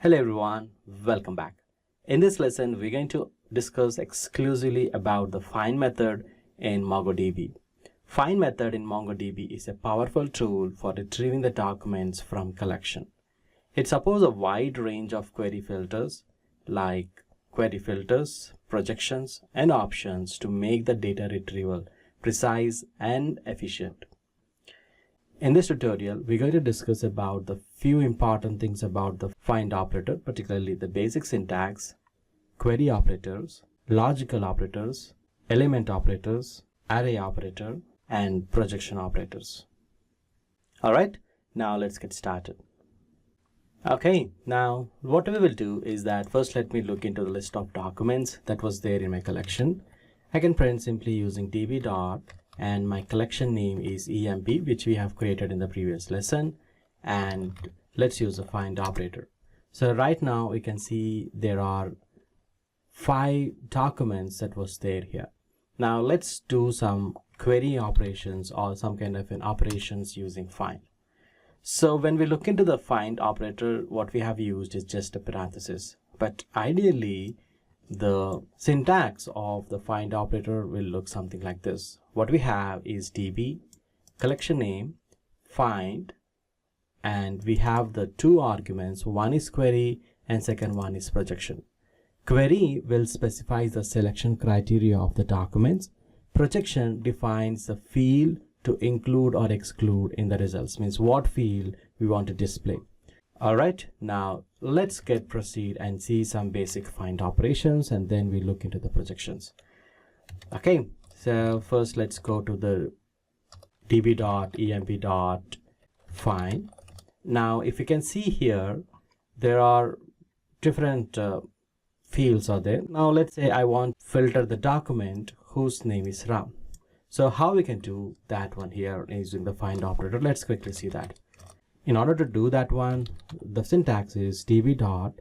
Hello everyone, welcome back. In this lesson, we're going to discuss exclusively about the find method in MongoDB. Find method in MongoDB is a powerful tool for retrieving the documents from collection. It supports a wide range of query filters like query filters, projections, and options to make the data retrieval precise and efficient. In this tutorial, we're going to discuss about the few important things about the find operator, particularly the basic syntax, query operators, logical operators, element operators, array operator, and projection operators. All right, now let's get started. Okay, now what we will do is that first let me look into the list of documents that was there in my collection. I can print simply using db dot and my collection name is emp, which we have created in the previous lesson, and let's use the find operator. So right now we can see there are 5 documents that was there here. Now let's do some query operations or some kind of an operations using find. So when we look into the find operator, what we have used is just a parenthesis, but ideally the syntax of the find operator will look something like this. What we have is db, collection name, find, and we have the 2 arguments. One is query and second one is projection. Query will specify the selection criteria of the documents. Projection defines the field to include or exclude in the results, means what field we want to display. All right, now let's proceed and see some basic find operations, and then we look into the projections. Okay, so first let's go to the db.emp.find. Now if you can see here, there are different fields are there. Now let's say I want to filter the document whose name is Ram. So how we can do that one here using the find operator? Let's quickly see that. In order to do that one, the syntax is db dot,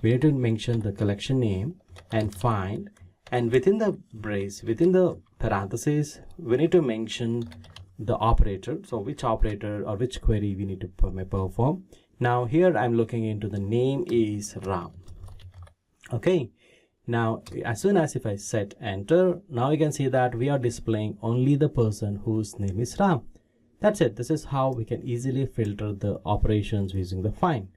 we need to mention the collection name and find, and within the brace, within the parentheses, we need to mention the operator. So which operator or which query we need to perform. Now here I'm looking into the name is Ram. Okay, now as soon as if I set enter, now you can see that we are displaying only the person whose name is Ram. That's it. This is how we can easily filter the operations using the find.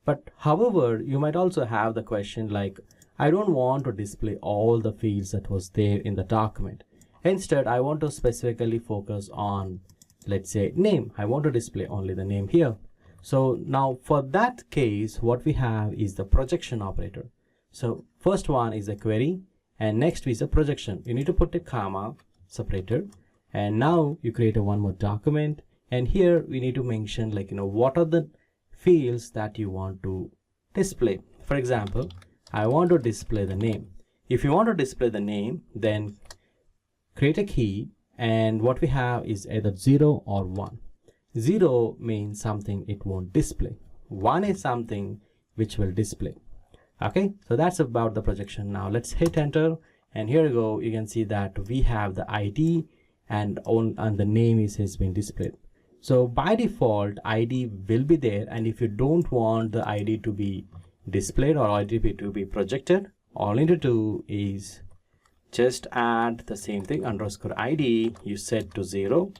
But however, you might also have the question like, I don't want to display all the fields that was there in the document. Instead, I want to specifically focus on, let's say, name. I want to display only the name here. So now for that case, what we have is the projection operator. So first one is a query and next is a projection. You need to put a comma separator. And now you create one more document, and here we need to mention what are the fields that you want to display. For example, I want to display the name. If you want to display the name, then create a key, and what we have is either 0 or 1. 0 means something it won't display. 1 is something which will display. Okay, so that's about the projection. Now let's hit enter, and here you go. You can see that we have the ID and the name has been displayed. So by default ID will be there, and if you don't want the ID to be displayed or ID to be projected, all you need to do is just add the same thing, underscore ID, you set to 0.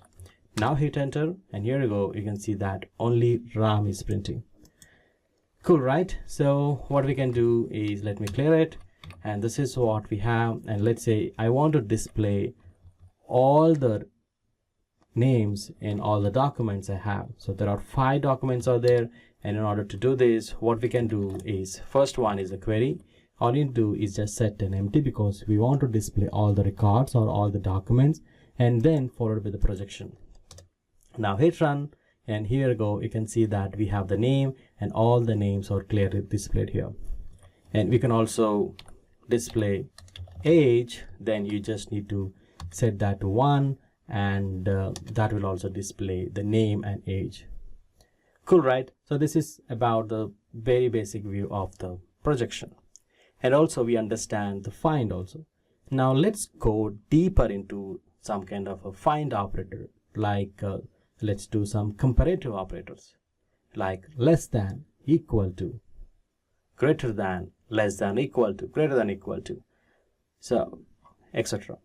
Now hit enter, and here you go. You can see that only Ram is printing. Cool, right? So what we can do is, let me clear it, and this is what we have. And let's say I want to display all the names in all the documents I have. So there are 5 documents out there, and in order to do this, what we can do is, first one is a query. All you do is just set an empty because we want to display all the records or all the documents, and then followed with the projection. Now hit run, and here you go. You can see that we have the name and all the names are clearly displayed here. And we can also display age. Then you just need to set that to 1, and that will also display the name and age. Cool, right? So this is about the very basic view of the projection, and also we understand the find also. Now let's go deeper into some kind of a find operator, like let's do some comparative operators like less than, equal to, greater than, less than, equal to, greater than, equal to, so etc.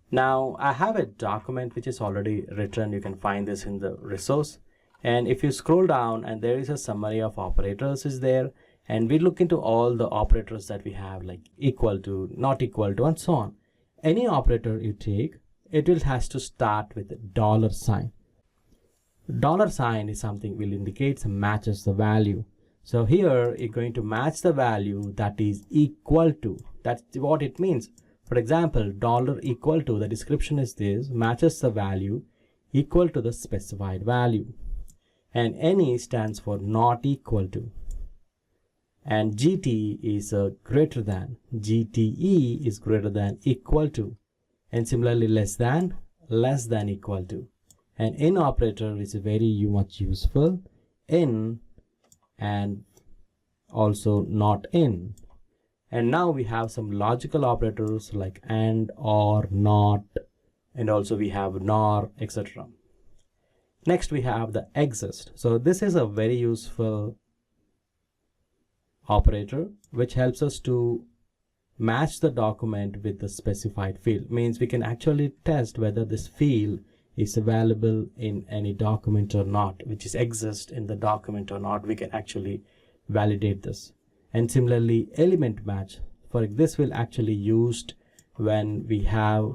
Now I have a document which is already written. You can find this in the resource, and if you scroll down, and there is a summary of operators is there, and we look into all the operators that we have, like equal to, not equal to, and so on. Any operator you take, it will has to start with a dollar sign. Dollar sign is something will indicate matches the value. So here you're going to match the value that is equal to. That's what it means. For example, dollar equal to, the description is this, matches the value equal to the specified value. And any stands for not equal to. And GT is greater than. GTE is greater than, equal to. And similarly less than equal to. And in operator is very much useful. In and also not in. And now we have some logical operators like and, or, not, and also we have nor, etc. Next we have the exist. So this is a very useful operator which helps us to match the document with the specified field. Means we can actually test whether this field is available in any document or not, which is exist in the document or not. We can actually validate this. And similarly element match, for this will actually used when we have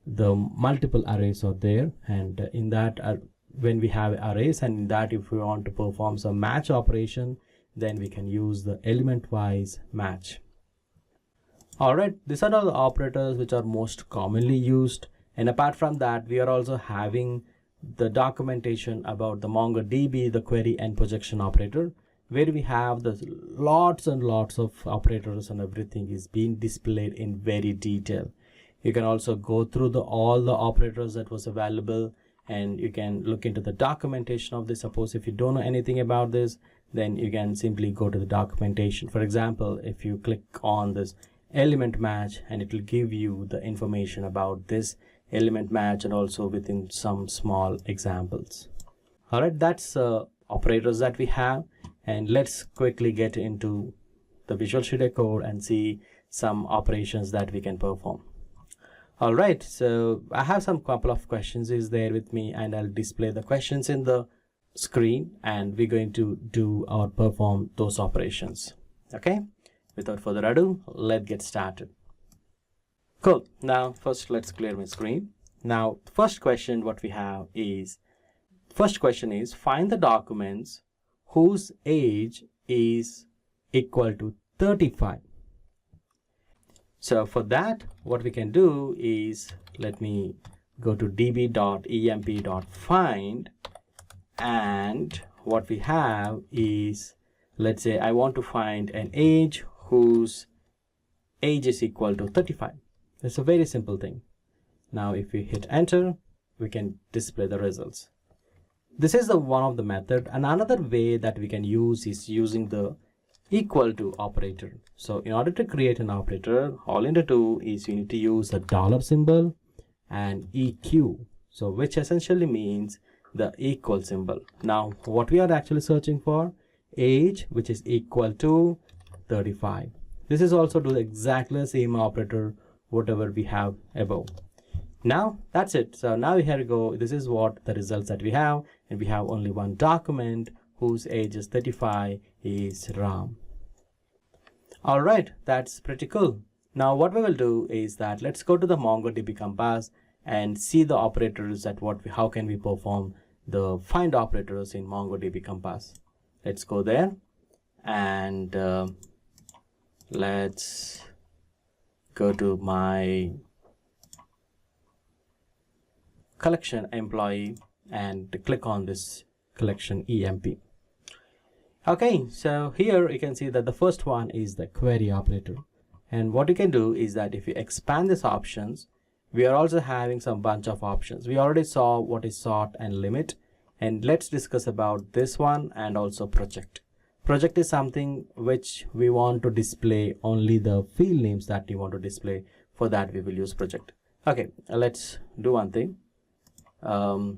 the multiple arrays are there, and in that when we have arrays, and in that if we want to perform some match operation, then we can use the element wise match. Alright, these are all the operators which are most commonly used. And apart from that, we are also having the documentation about the MongoDB, the query and projection operator, where we have the lots and lots of operators, and everything is being displayed in very detail. You can also go through all the operators that was available, and you can look into the documentation of this. Suppose if you don't know anything about this, then you can simply go to the documentation. For example, if you click on this element match, and it will give you the information about this element match, and also within some small examples. All right, that's operators that we have. And let's quickly get into the Visual Studio Code and see some operations that we can perform. All right, so I have some couple of questions is there with me, and I'll display the questions in the screen, and we're going to do or perform those operations. Okay, without further ado, let's get started. Cool. Now first let's clear my screen. Now first question what we have is, first question is find the documents whose age is equal to 35. So for that, what we can do is, let me go to db.emp.find, and what we have is, let's say I want to find an age whose age is equal to 35. It's a very simple thing. Now if we hit enter, we can display the results. This is the one of the method, and another way that we can use is using the equal to operator. So in order to create an operator, all you need to do is you need to use a dollar symbol and EQ, so which essentially means the equal symbol. Now what we are actually searching for, age which is equal to 35. This is also do exactly the same operator whatever we have above. Now that's it. So now here we go. This is what the results that we have, and we have only one document whose age is 35 is Ram. All right, that's pretty cool. Now what we will do is that let's go to the MongoDB Compass and see the operators that how can we perform the find operators in MongoDB Compass. Let's go there, and let's go to my collection employee and click on this collection EMP. Okay, so here you can see that the first one is the query operator, and what you can do is that if you expand these options, we are also having some bunch of options. We already saw what is sort and limit, and let's discuss about this one, and also project. Project is something which we want to display only the field names that we want to display. For that we will use project. Okay, let's do one thing. So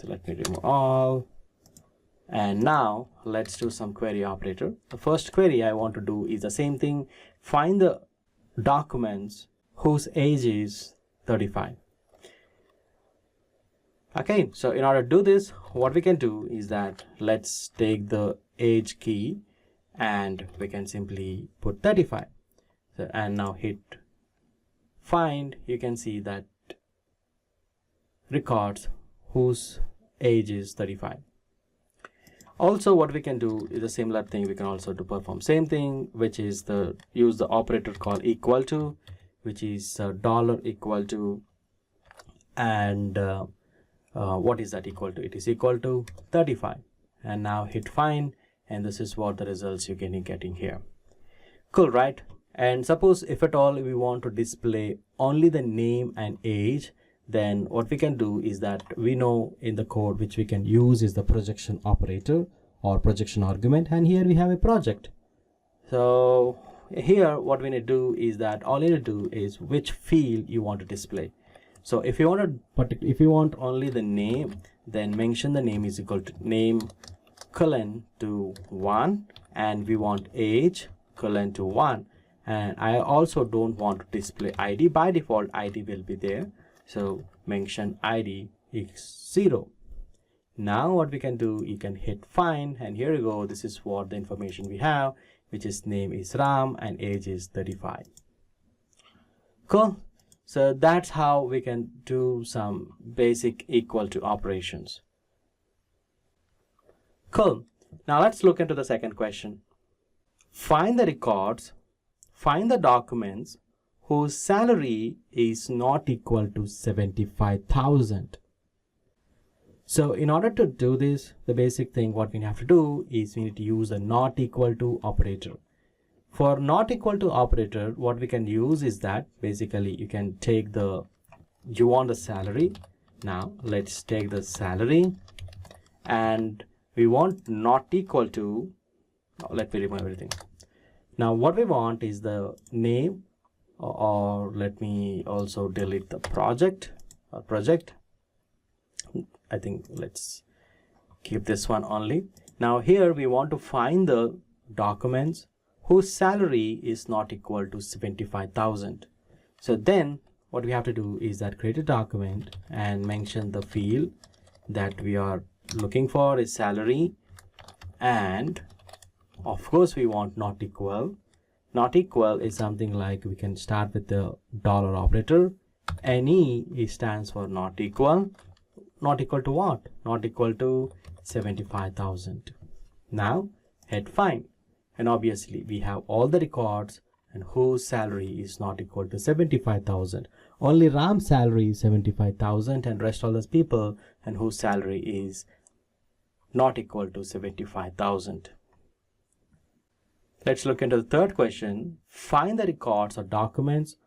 let me remove all, And now let's do some query operator. The first query I want to do is the same thing. Find the documents whose age is 35. Okay, so in order to do this, what we can do is that let's take the age key and we can simply put 35. So, and now hit find. You can see that records whose age is 35. Also, what we can do is a similar thing. We can also do perform same thing, which is use the operator called equal to, which is dollar equal to, and what is that equal to? It is equal to 35. And now hit find, and this is what the results you're getting here. Cool, right? And suppose if at all we want to display only the name and age, then what we can do is that we know in the code which we can use is the projection operator or projection argument, and here we have a project. So here what we need to do is that all you need to do is which field you want to display. So if you want only the name, then mention the name is equal to name colon to 1, and we want age colon to 1. And I also don't want to display ID. By default ID will be there, so mention ID is 0. Now what we can do, you can hit find, and here you go. This is what the information we have, which is name is Ram and age is 35. Cool. So that's how we can do some basic equal to operations. Cool. Now let's look into the second question. Find the records, find the documents whose salary is not equal to 75,000. So in order to do this, the basic thing what we have to do is we need to use a not equal to operator. For not equal to operator, what we can use is that basically you can take you want the salary. Now let's take the salary, and we want not equal to, let me remove everything. Now what we want is the name, or let me also delete the project. I think let's keep this one only. Now here we want to find the documents whose salary is not equal to 75,000. So then what we have to do is that create a document and mention the field that we are looking for is salary, and of course we want not equal. Not equal is something like we can start with the dollar operator. NE stands for not equal. Not equal to what? Not equal to 75,000. Now hit find, and obviously we have all the records and whose salary is not equal to 75,000. Only Ram's salary is 75,000, and rest all those people and whose salary is not equal to 75,000. Let's look into the third question. Find the records or documents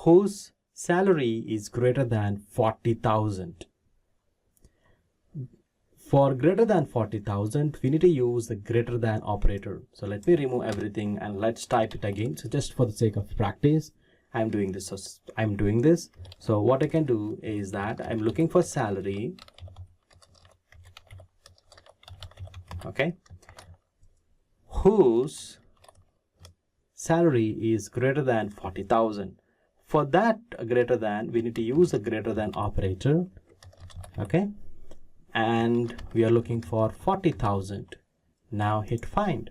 whose salary is greater than 40,000. For greater than 40,000, we need to use the greater than operator. So let me remove everything and let's type it again. So just for the sake of practice, I'm doing this. So what I can do is that I'm looking for salary. Okay. Whose salary is greater than 40,000. For that greater than, we need to use a greater than operator. Okay. And we are looking for 40,000. Now hit find.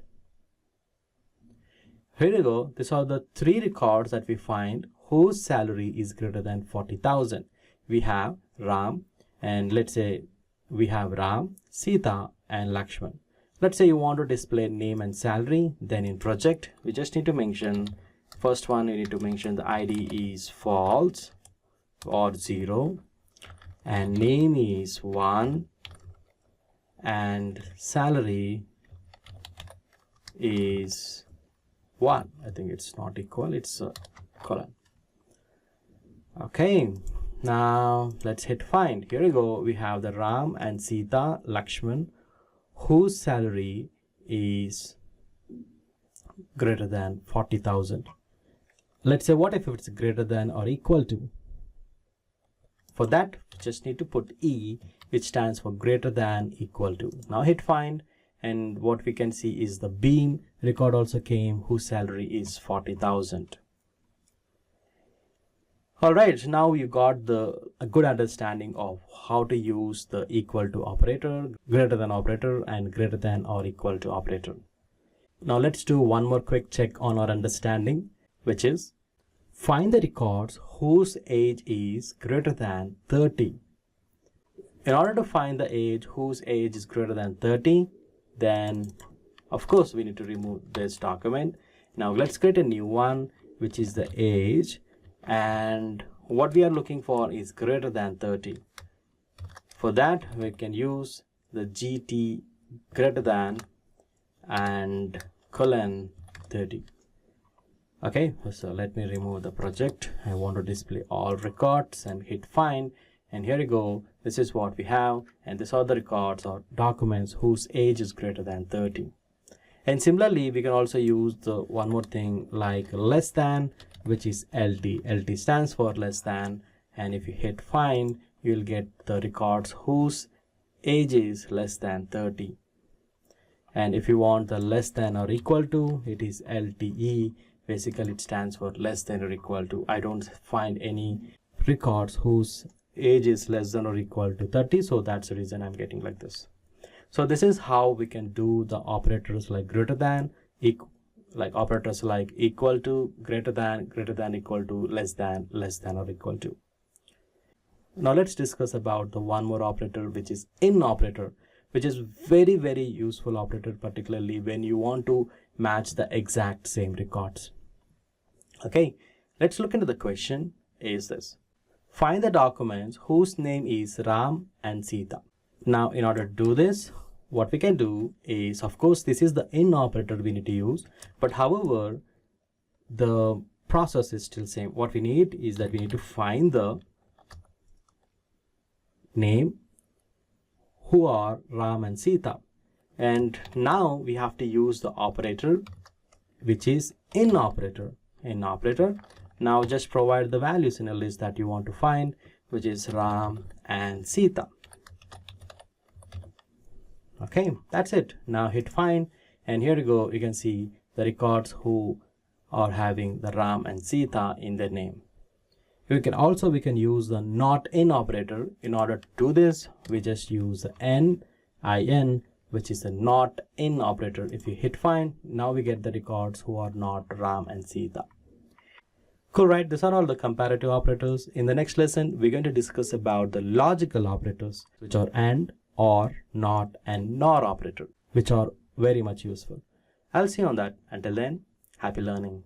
Here you go. These are the three records that we find whose salary is greater than 40,000. We have Ram, and let's say we have Ram, Sita, and Lakshman. Let's say you want to display name and salary. Then in project, we just need to mention, first one, you need to mention the ID is false or 0, and name is 1, and salary is 1. I think it's not equal, it's a colon. Okay, now let's hit find. Here we go. We have the Ram and Sita, Lakshman, whose salary is greater than 40,000. Let's say, what if it's greater than or equal to? For that, just need to put E, which stands for greater than equal to. Now hit find, and what we can see is the Beam record also came, whose salary is 40,000. All right, now you got a good understanding of how to use the equal to operator, greater than operator, and greater than or equal to operator. Now let's do one more quick check on our understanding, which is find the records whose age is greater than 30. In order to find the age whose age is greater than 30, then of course we need to remove this document. Now let's create a new one, which is the age, and what we are looking for is greater than 30. For that we can use the GT greater than and colon 30. Okay, so let me remove the project. I want to display all records and hit find, and here you go. This is what we have, and these are the records or documents whose age is greater than 30. And similarly, we can also use the one more thing like less than, which is LT. LT stands for less than, and if you hit find, you'll get the records whose age is less than 30. And if you want the less than or equal to, it is LTE. Basically, it stands for less than or equal to. I don't find any records whose age is less than or equal to 30, so that's the reason I'm getting like this. So this is how we can do the operators like greater than, like operators like equal to, greater than, equal to, less than or equal to. Now let's discuss about the one more operator, which is in operator, which is very, very useful operator, particularly when you want to match the exact same records. Okay, let's look into the question. Is this: find the documents whose name is Ram and Sita. Now in order to do this, what we can do is, of course, this is the in operator we need to use, but however the process is still same. What we need is that we need to find the name who are Ram and Sita, and now we have to use the operator, which is in operator. In operator, now just provide the values in a list that you want to find, which is Ram and Sita. Okay, that's it. Now hit find, and here you go. You can see the records who are having the Ram and Sita in their name. We can use the not in operator. In order to do this, we just use the NIN, which is the not in operator. If you hit find, now we get the records who are not Ram and Sita. Cool, right? These are all the comparative operators. In the next lesson, we're going to discuss about the logical operators, which are AND, OR, NOT, and NOR operator, which are very much useful. I'll see you on that. Until then, happy learning.